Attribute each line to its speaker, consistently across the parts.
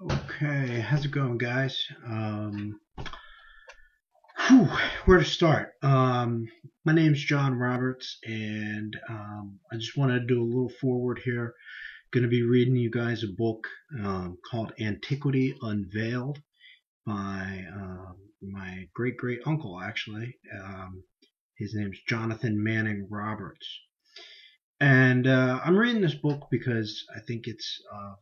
Speaker 1: Okay, how's it going, guys? Whew, where to start? My name's John Roberts, and I just want to do a little forward here. Going to be reading you guys a book called Antiquity Unveiled by my great great uncle, actually. His name's Jonathan Manning Roberts. And I'm reading this book because I think it's of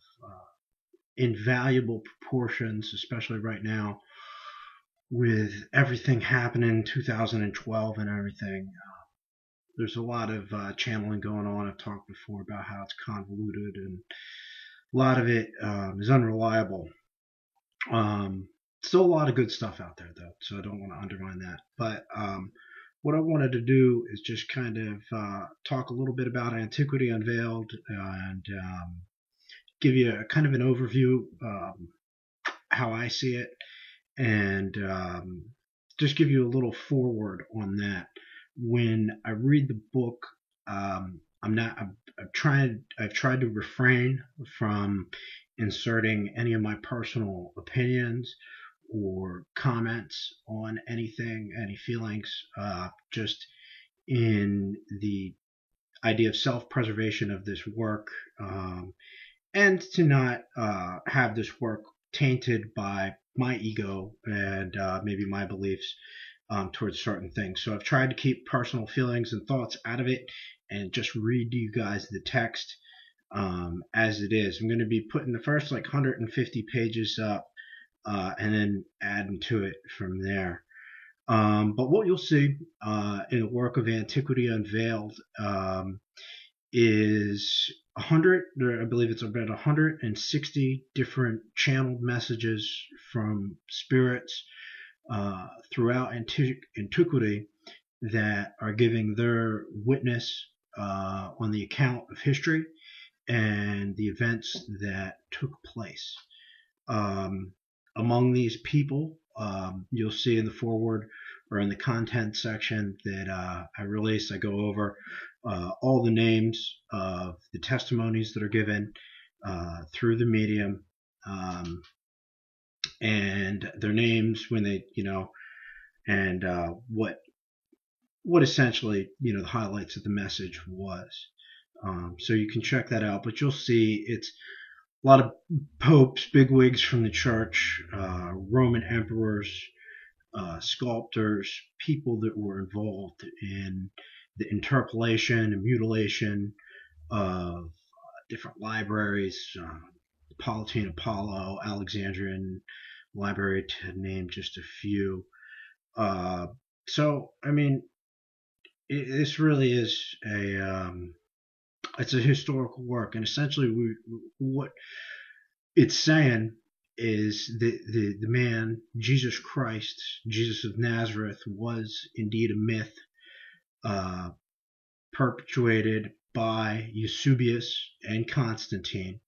Speaker 1: invaluable proportions, especially right now with everything happening in 2012 and everything. There's a lot of channeling going on. I've talked before about how it's convoluted and a lot of it is unreliable. Still a lot of good stuff out there, though, so I don't want to undermine that. But what I wanted to do is just kind of talk a little bit about Antiquity Unveiled and give you a kind of an overview, how I see it, and just give you a little forward on that. When I read the book, I'm not. I've tried to refrain from inserting any of my personal opinions or comments on anything, any feelings, just in the idea of self-preservation of this work, and to not have this work tainted by my ego and maybe my beliefs towards certain things. So I've tried to keep personal feelings and thoughts out of it and just read to you guys the text as it is. I'm going to be putting the first like 150 pages up and then adding to it from there. But what you'll see in the work of Antiquity Unveiled is 100, I believe it's about 160 different channeled messages from spirits throughout antiquity that are giving their witness on the account of history and the events that took place. Among these people, you'll see in the foreword or in the content section that I release, I go over all the names of the testimonies that are given through the medium, and their names when they, and what essentially, the highlights of the message was. So you can check that out, but you'll see it's a lot of popes, bigwigs from the church, Roman emperors, sculptors, people that were involved in the interpolation and mutilation of different libraries, Palatine Apollo, Alexandrian Library, to name just a few. So, I mean, this really is it's a historical work, and essentially, what it's saying is the man Jesus Christ, Jesus of Nazareth, was indeed a myth perpetuated by Eusebius and Constantine.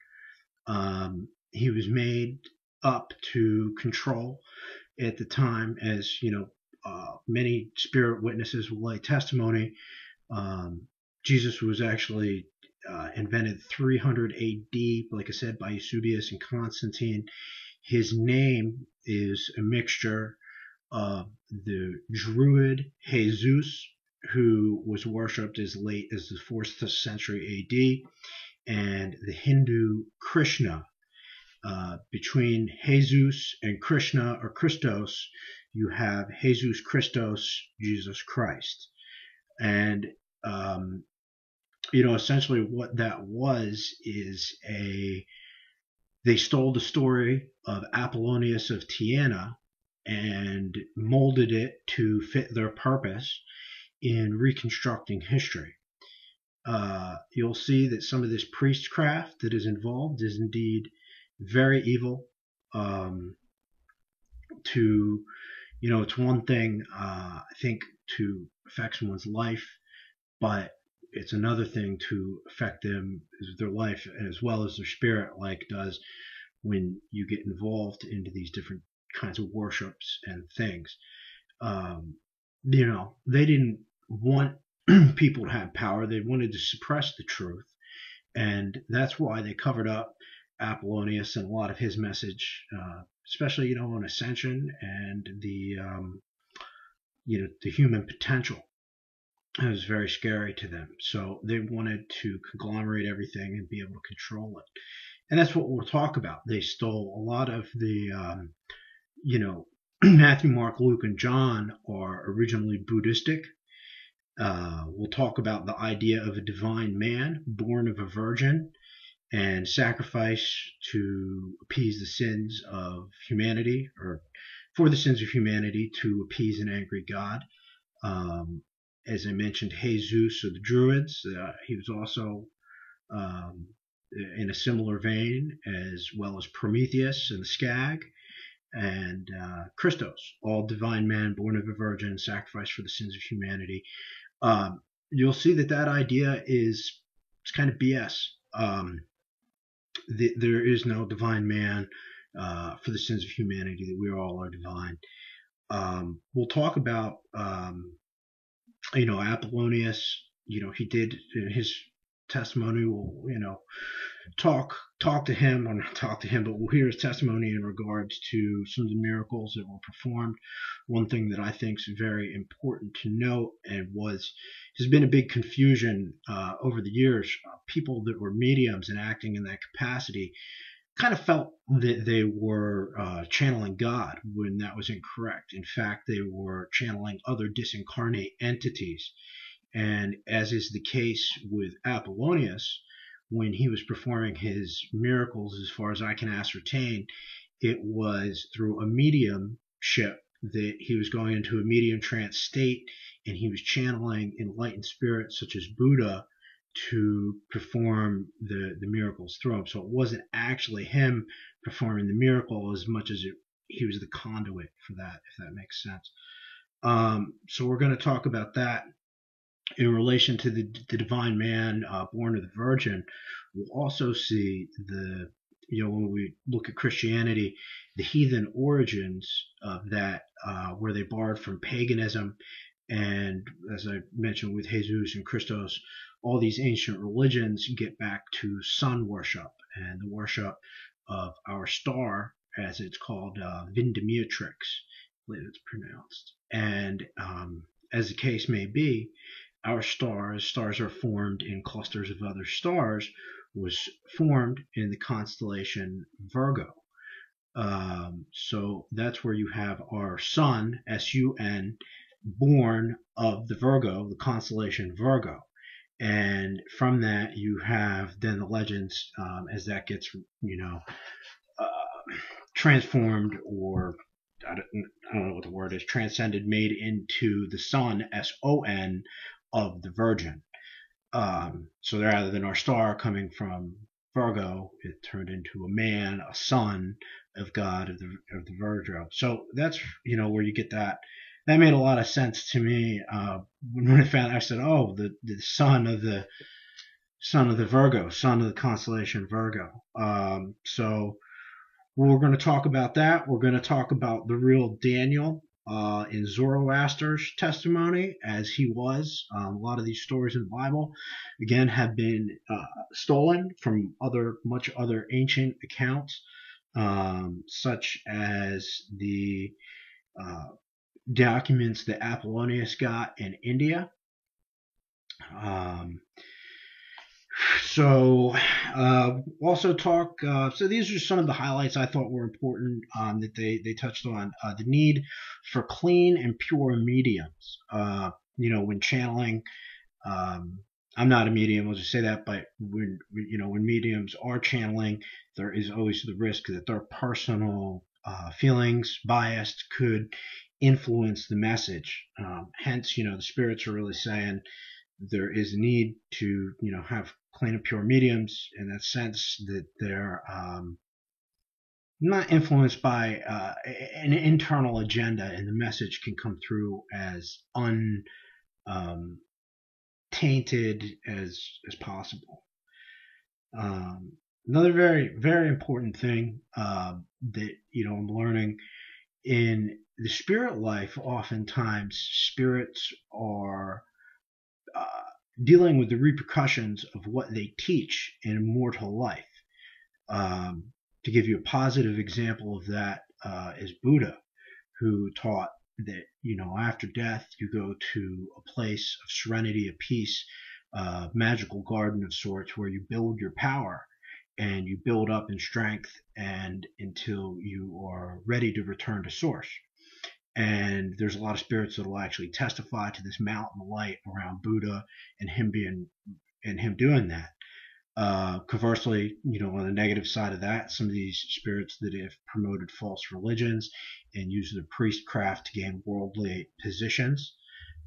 Speaker 1: He was made up to control at the time, as many spirit witnesses will lay testimony. Jesus was actually invented 300 AD, like I said, by Eusebius and Constantine. His name is a mixture of the Druid Jesus, who was worshipped as late as the 4th century AD, and the Hindu Krishna. Between Jesus and Krishna or Christos, you have Jesus Christos, Jesus Christ. And essentially what that was is they stole the story of Apollonius of Tyana and molded it to fit their purpose in reconstructing history. You'll see that some of this priestcraft that is involved is indeed very evil. It's one thing, I think, to affect someone's life, but it's another thing to affect them, their life, as well as their spirit, like does when you get involved into these different kinds of worships and things. They didn't want people to have power. They wanted to suppress the truth. And that's why they covered up Apollonius and a lot of his message, especially on ascension and the human potential. It was very scary to them. So they wanted to conglomerate everything and be able to control it. And that's what we'll talk about. They stole a lot of the, Matthew, Mark, Luke, and John are originally Buddhistic. We'll talk about the idea of a divine man born of a virgin and sacrifice to appease the sins of humanity, or for the sins of humanity to appease an angry God. As I mentioned, Jesus of the Druids, he was also in a similar vein, as well as Prometheus and the Skag, and Christos, all divine man, born of a virgin, sacrificed for the sins of humanity. You'll see that idea it's kind of BS. There is no divine man for the sins of humanity, that we all are divine. We'll talk about Apollonius. He did in his testimony. We'll talk to him, or not talk to him, but we'll hear his testimony in regards to some of the miracles that were performed. One thing that I think is very important to note, and has been a big confusion over the years. People that were mediums and acting in that capacity kind of felt that they were channeling God, when that was incorrect. In fact, they were channeling other disincarnate entities. And as is the case with Apollonius, when he was performing his miracles, as far as I can ascertain, it was through a mediumship, that he was going into a medium trance state, and he was channeling enlightened spirits such as Buddha to perform the miracles through him. So it wasn't actually him performing the miracle as much as he was the conduit for that, if that makes sense. So we're going to talk about that. In relation to the divine man born of the virgin, we'll also see when we look at Christianity, the heathen origins of that, where they borrowed from paganism. And as I mentioned with Jesus and Christos, all these ancient religions get back to sun worship and the worship of our star, as it's called, Vindemiatrix, I believe it's pronounced. And as the case may be, our stars are formed in clusters of other stars, was formed in the constellation Virgo. So that's where you have our sun, S-U-N, born of the Virgo, the constellation Virgo. And from that, you have then the legends, as that gets, transformed, or I don't know what the word is, transcended, made into the sun, S-O-N, of the Virgin. So rather than our star coming from Virgo, it turned into a man, a son of God, of the Virgo. So that's where you get that. That made a lot of sense to me when I found. I said, "Oh, the son of the Virgo, son of the constellation Virgo." So we're going to talk about that. We're going to talk about the real Daniel in Zoroaster's testimony, as he was. A lot of these stories in the Bible, again, have been stolen from much other ancient accounts, such as the documents that Apollonius got in India. So also talk, so these are some of the highlights I thought were important that they touched on. The need for clean and pure mediums. When channeling, I'm not a medium, I'll just say that, but when mediums are channeling, there is always the risk that their personal feelings, biased, could influence the message. Hence, the spirits are really saying there is a need to, have clean and pure mediums, in that sense that they're not influenced by an internal agenda, and the message can come through as untainted as possible. Another very, very important thing that I'm learning in the spirit life, oftentimes spirits are dealing with the repercussions of what they teach in mortal life. To give you a positive example of that is Buddha, who taught that after death you go to a place of serenity, of peace, a magical garden of sorts where you build your power and you build up in strength and until you are ready to return to source. And there's a lot of spirits that will actually testify to this mountain of light around Buddha and him doing that. Conversely, on the negative side of that, some of these spirits that have promoted false religions and used their priestcraft to gain worldly positions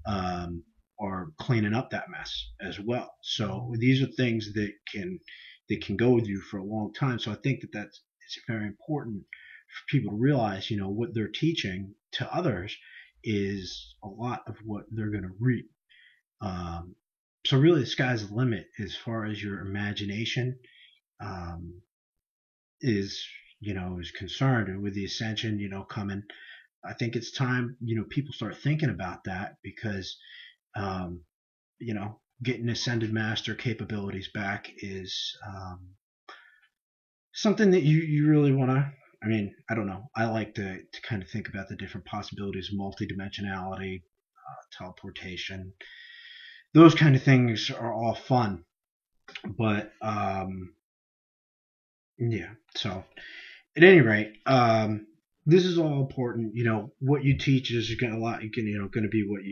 Speaker 1: are cleaning up that mess as well. So these are things that can go with you for a long time. So I think that it's very important for people to realize, what they're teaching to others is a lot of what they're going to reap. So really, the sky's the limit as far as your imagination is concerned. And with the ascension, coming, I think it's time, people start thinking about that because, getting ascended master capabilities back is something that you really want to. I mean, I don't know. I like to kind of think about the different possibilities of multidimensionality, teleportation. Those kind of things are all fun, but yeah. So at any rate, this is all important. What you teach is going to be what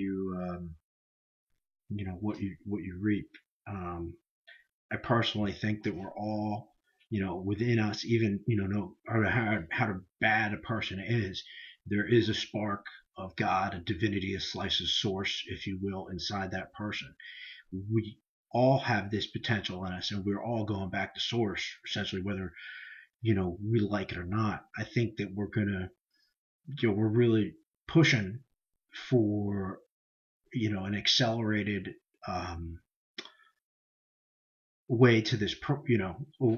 Speaker 1: what you reap. I personally think that we're all, within us, even no matter how bad a person is, there is a spark of God, a divinity, a slice of source, if you will, inside that person. We all have this potential in us, and we're all going back to source, essentially, whether we like it or not. I think that we're gonna, we're really pushing for an accelerated way to this,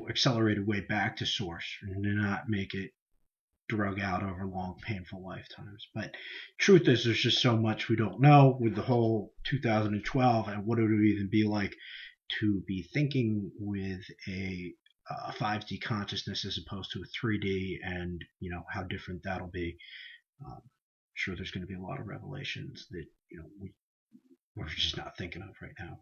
Speaker 1: accelerated way back to source, and to not make it drug out over long, painful lifetimes. But truth is, there's just so much we don't know with the whole 2012 and what it would even be like to be thinking with a 5D consciousness as opposed to a 3D, and how different that'll be. Sure, there's going to be a lot of revelations that we're just not thinking of right now.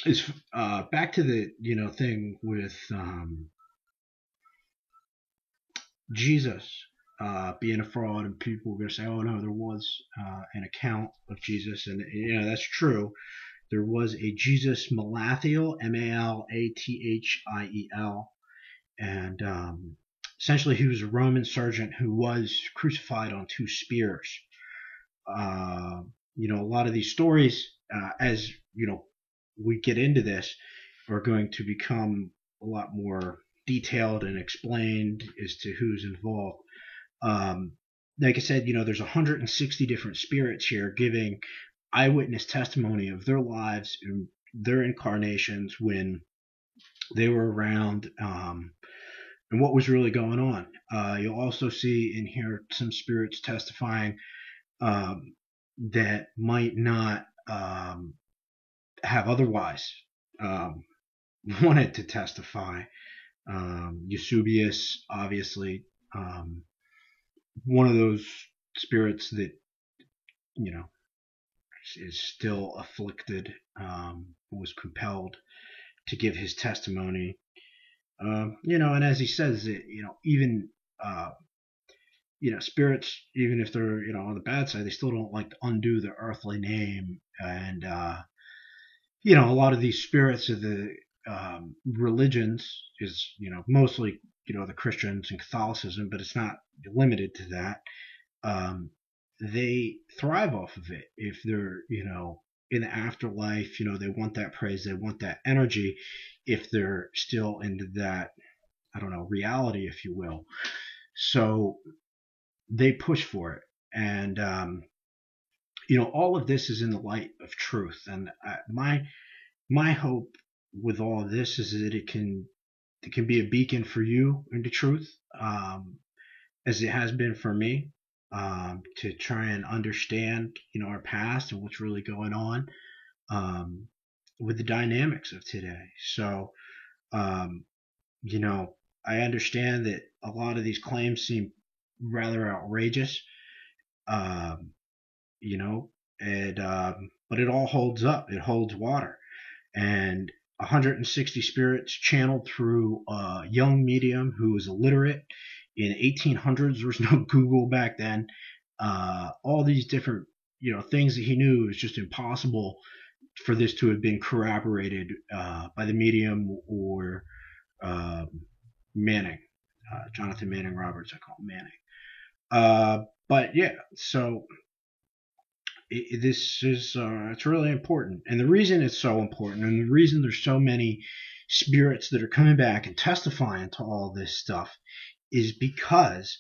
Speaker 1: It's back to the thing with Jesus being a fraud, and people were going to say, "Oh no, there was an account of Jesus," and that's true. There was a Jesus Malathiel, Malathiel, and essentially he was a Roman sergeant who was crucified on 2 spears. A lot of these stories, as we get into this, are going to become a lot more detailed and explained as to who's involved. Like I said, there's 160 different spirits here giving eyewitness testimony of their lives and their incarnations when they were around, and what was really going on. You'll also see in here some spirits testifying that might not have otherwise wanted to testify. Eusebius, obviously, one of those spirits that is still afflicted, was compelled to give his testimony. And as he says, even spirits, even if they're on the bad side, they still don't like to undo their earthly name. And a lot of these spirits of the religions is mostly the Christians and Catholicism, but it's not limited to that. They thrive off of it. If they're in the afterlife, they want that praise, they want that energy. If they're still into that, I don't know, reality, if you will, so they push for it. And all of this is in the light of truth. And my hope with all of this is that it can be a beacon for you into truth, as it has been for me, to try and understand our past and what's really going on with the dynamics of today. So Um, I understand that a lot of these claims seem rather outrageous. Um, you know, but it all holds up. It holds water. And 160 spirits channeled through a young medium who was illiterate in 1800s. There was no Google back then. All these different, things that he knew, it was just impossible for this to have been corroborated by the medium or um, Manning, Jonathan Manning Roberts. I call him Manning. But yeah, so this is it's really important, and the reason it's so important, and the reason there's so many spirits that are coming back and testifying to all this stuff, is because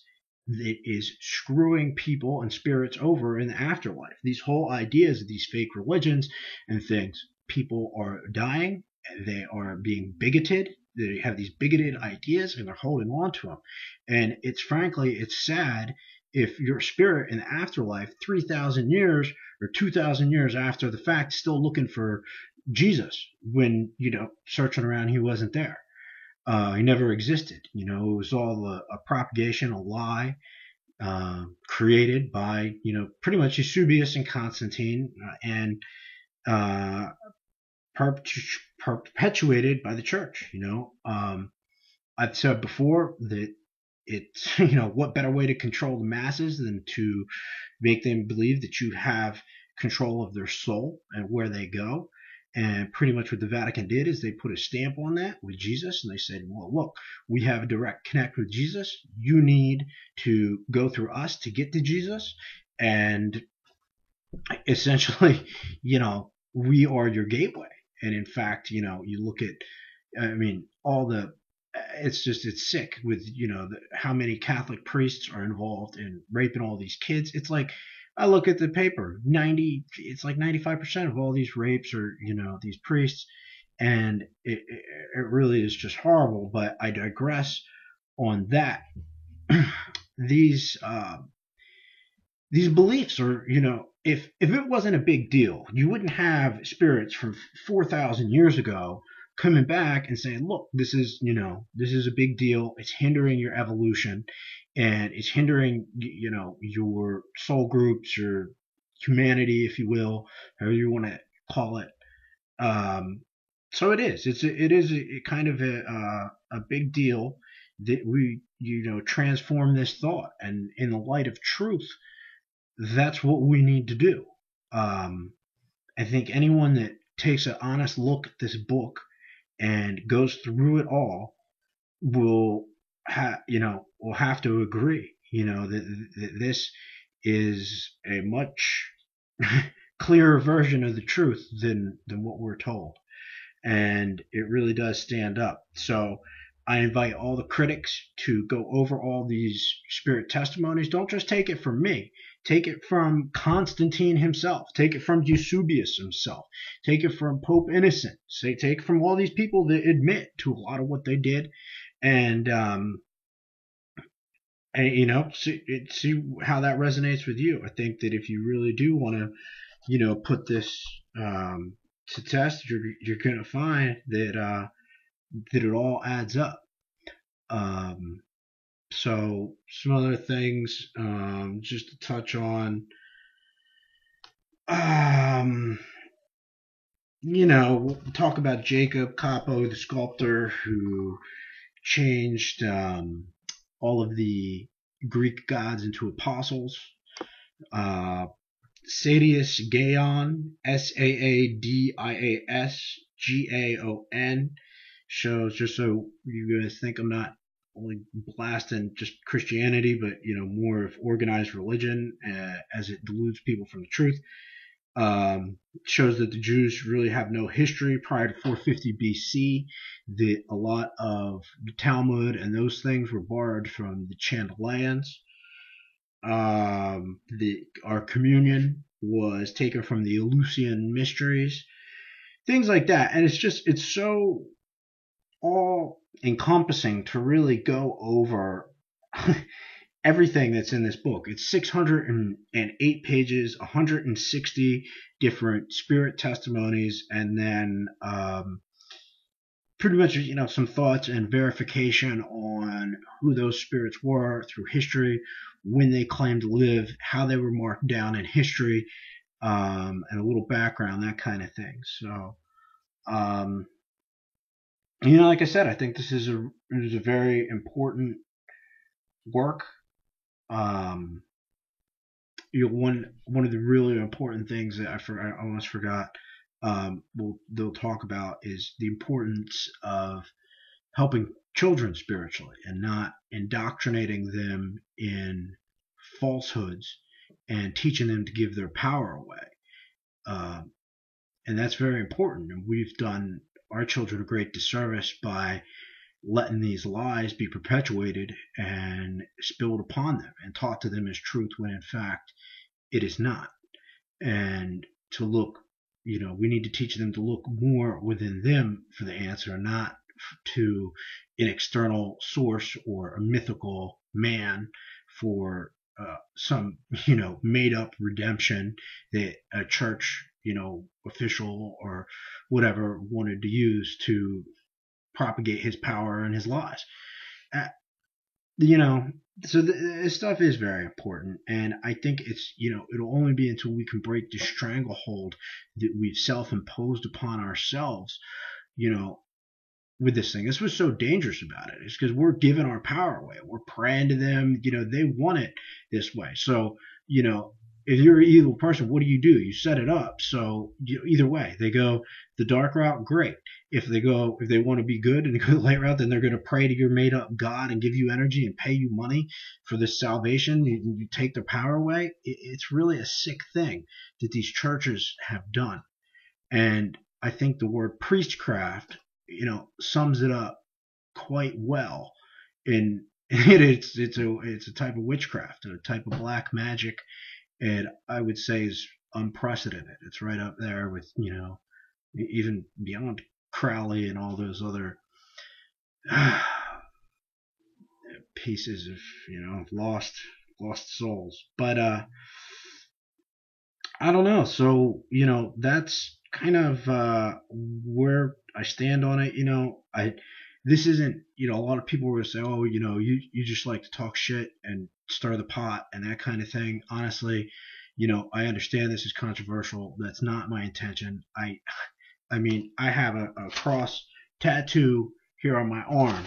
Speaker 1: it is screwing people and spirits over in the afterlife. These whole ideas of these fake religions and things, people are dying, they are being bigoted, they have these bigoted ideas and they're holding on to them. And it's sad if your spirit in the afterlife, 3,000 years or 2,000 years after the fact, still looking for Jesus when, searching around, he wasn't there. He never existed. It was all a propagation, a lie, created by, pretty much Eusebius and Constantine, and uh, perpetuated by the church. I've said before that it's, what better way to control the masses than to make them believe that you have control of their soul and where they go. And pretty much what the Vatican did is they put a stamp on that with Jesus, and they said, well, look, we have a direct connect with Jesus. You need to go through us to get to Jesus. And essentially, we are your gateway. And in fact, you look at, all the, it's sick with, how many Catholic priests are involved in raping all these kids. It's like, I look at the paper, it's like 95% of all these rapes are, these priests, and it really is just horrible. But I digress on that. these these beliefs are, if it wasn't a big deal, you wouldn't have spirits from 4,000 years ago coming back and saying, look, this is a big deal. It's hindering your evolution, and it's hindering, your soul groups, your humanity, if you will, however you want to call it. So it is. It is a kind of a big deal that we, transform this thought, and in the light of truth, that's what we need to do. I think anyone that takes an honest look at this book and goes through it all will have to agree, that this is a much clearer version of the truth than what we're told, and it really does stand up. So I invite all the critics to go over all these spirit testimonies. Don't just take it from me. Take it from Constantine himself. Take it from Eusebius himself. Take it from Pope Innocent. Take it from all these people that admit to a lot of what they did, and see how that resonates with you. I think that if you really do want to, put this to test, you're going to find that that it all adds up. So some other things, just to touch on, we'll talk about Jacob Capo, the sculptor who changed all of the Greek gods into apostles. Saadius Gaon, Saadias Gaon, shows, just so you guys think I'm not only blasting just Christianity, but more of organized religion as it deludes people from the truth. Shows that the Jews really have no history prior to 450 BC, that a lot of the Talmud and those things were borrowed from the Chandelians. Our communion was taken from the Eleusinian mysteries, things like that. And it's so all encompassing to really go over everything that's in this book. It's 608 pages, 160 different spirit testimonies, and then pretty much, some thoughts and verification on who those spirits were through history, when they claimed to live, how they were marked down in history, and a little background, that kind of thing. So, um, like I said, I think this is a very important work. Um, one of the really important things that I almost forgot. They'll talk about is the importance of helping children spiritually and not indoctrinating them in falsehoods and teaching them to give their power away. Um, and that's very important. And we've done our children a great disservice by letting these lies be perpetuated and spilled upon them and taught to them as truth when in fact it is not. And to look, we need to teach them to look more within them for the answer, not to an external source or a mythical man for some, made up redemption that a church, official or whatever wanted to use to propagate his power and his lies. Uh, you know, so this stuff is very important, and I think it's, it'll only be until we can break the stranglehold that we've self-imposed upon ourselves, you know, with this thing. This was so dangerous about it. It's because we're giving our power away. We're praying to them. They want it this way. So, if you're an evil person, what do? You set it up. So either way, they go the dark route, great. If they want to be good and go the light route, then they're going to pray to your made up God and give you energy and pay you money for this salvation. You take their power away. It's really a sick thing that these churches have done. And I think the word priestcraft, sums it up quite well. And it's a type of witchcraft, a type of black magic, and I would say is unprecedented. It's right up there with, even beyond Crowley and all those other pieces of, lost souls. But I don't know. So, that's kind of where I stand on it. This isn't, a lot of people will say, oh, you just like to talk shit and stir the pot and that kind of thing. Honestly, I understand this is controversial. That's not my intention. I mean, I have a cross tattoo here on my arm.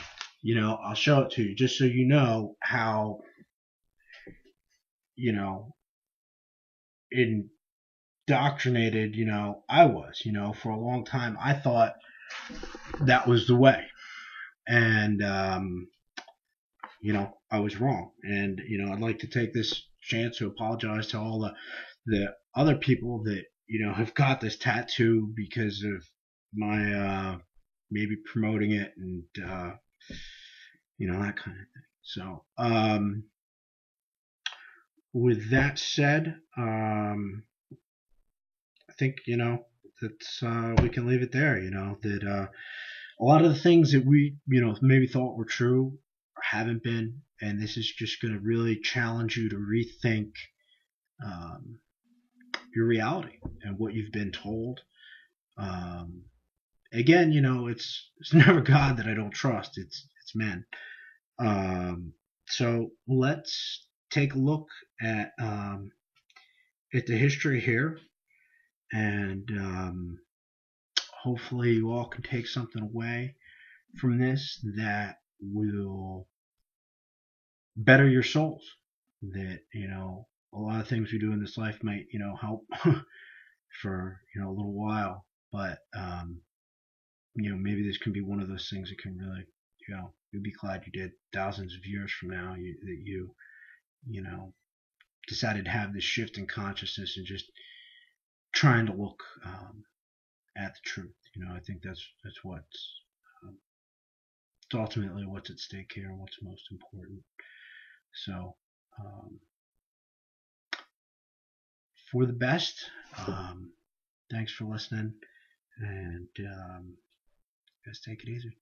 Speaker 1: I'll show it to you just so you know how, indoctrinated, I was, for a long time. I thought that was the way. And, I was wrong. And, I'd like to take this chance to apologize to all the other people that, have got this tattoo because of my, maybe promoting it and, that kind of thing. So, with that said, I think, that we can leave it there, that a lot of the things that we, maybe thought were true haven't been, and this is just going to really challenge you to rethink your reality and what you've been told. Again, it's never God that I don't trust. It's men. So let's take a look at the history here, and hopefully you all can take something away from this that will better your souls. That, a lot of things we do in this life might, help for, a little while, but, maybe this can be one of those things that can really, you'll be glad you did thousands of years from now, that you decided to have this shift in consciousness and just trying to look at the truth. I think that's what's it's ultimately what's at stake here and what's most important. So, for the best, thanks for listening, and guys, take it easy.